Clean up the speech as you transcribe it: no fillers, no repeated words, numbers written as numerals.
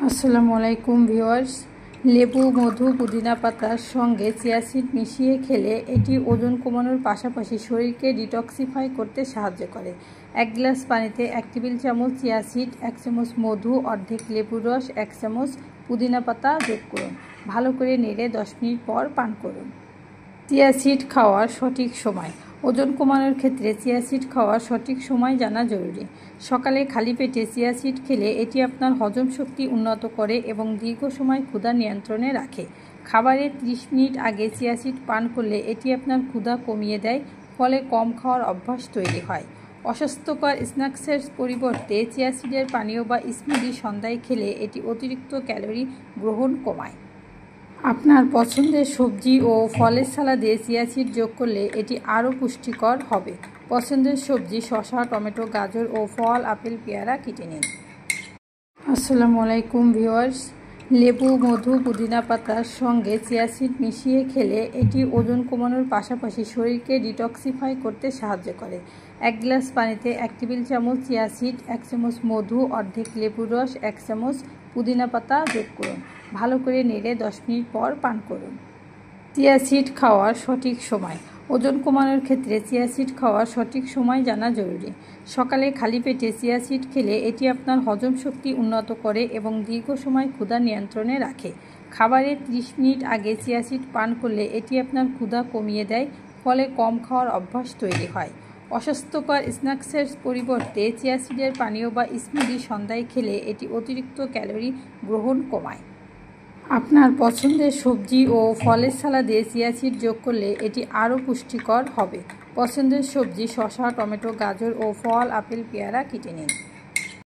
আসসালামু আলাইকুম ভিউয়ার্স। লেবু, মধু, পুদিনা পাতার সঙ্গে চিয়া সিড মিশিয়ে খেলে এটি ওজন কমানোর পাশাপাশি শরীরকে ডিটক্সিফাই করতে সাহায্য করে। 1 গ্লাস পানিতে 1 টেবিল চামচ চিয়া সিড, 1 চামচ মধু, অর্ধেক লেবুর রস, 1 চামচ পুদিনা পাতা যোগ করুন। ভালো করে নেড়ে 10 মিনিট পর পান করুন। চিয়া সিড খাওয়ার সঠিক সময়। ওজন কমানোর ক্ষেত্রে চিয়া সিড খাওয়ার সঠিক সময় জানা জরুরি। সকালে খালি পেটে চিয়া সিড খেলে এটি আপনার হজম শক্তি উন্নত করে এবং দীর্ঘ সময় ক্ষুধা নিয়ন্ত্রণে রাখে। খাবারের 30 মিনিট আগে চিয়া সিড পান করলে এটি আপনার ক্ষুধা কমিয়ে দেয়, ফলে কম খাওয়ার অভ্যাস তৈরি হয়। অস্বাস্থ্যকর স্ন্যাক্সের পরিবর্তে চিয়া সিডের পানীয় বা স্মুদি সন্ধ্যায় খেলে এটি অতিরিক্ত ক্যালোরি গ্রহণ কমায়। আপনার পছন্দের সবজি ও ফলের সালাদে চিয়া সিড যোগ করলে এটি আরও পুষ্টিকর হবে। পছন্দের সবজি শসা, টমেটো, গাজর ও ফল, আপেল, পেয়ারা কেটে নিন। আসসালামু আলাইকুম ভিউয়ার্স। লেবু, মধু, পুদিনা পাতার সঙ্গে চিয়া সিড মিশিয়ে খেলে এটি ওজন কমানোর পাশাপাশি শরীরকে ডিটক্সিফাই করতে সাহায্য করে। 1 গ্লাস পানিতে 1 টেবিল চামচ চিয়া সিড, 1 চামচ মধু, অর্ধেক লেবুর রস, 1 চামচ পুদিনা পাতা যোগ করুন। ভালো করে নেড়ে 10 মিনিট পর পান করুন। চিয়া সিড খাওয়ার সঠিক সময়। ওজন কমানোর ক্ষেত্রে চিয়া সিড খাওয়ার সঠিক সময় জানা জরুরি। সকালে খালি পেটে চিয়া সিড খেলে এটি আপনার হজম শক্তি উন্নত করে এবং দীর্ঘ সময় ক্ষুধা নিয়ন্ত্রণে রাখে। খাবারের 30 মিনিট আগে চিয়া সিড পান করলে এটি আপনার ক্ষুধা কমিয়ে দেয়, ফলে কম খাওয়ার অভ্যাস তৈরি হয়। অস্বাস্থ্যকর স্ন্যাক্সের পরিবর্তে চিয়া সিডের পানীয় বা স্মুদি সন্ধ্যায় খেলে এটি অতিরিক্ত ক্যালোরি গ্রহণ কমায়। আপনার পছন্দের সবজি ও ফলের সালাদে চিয়া সিড যোগ করলে এটি আরও পুষ্টিকর হবে। পছন্দের সবজি শসা, টমেটো, গাজর ও ফল, আপেল, পেয়ারা কেটে নিন।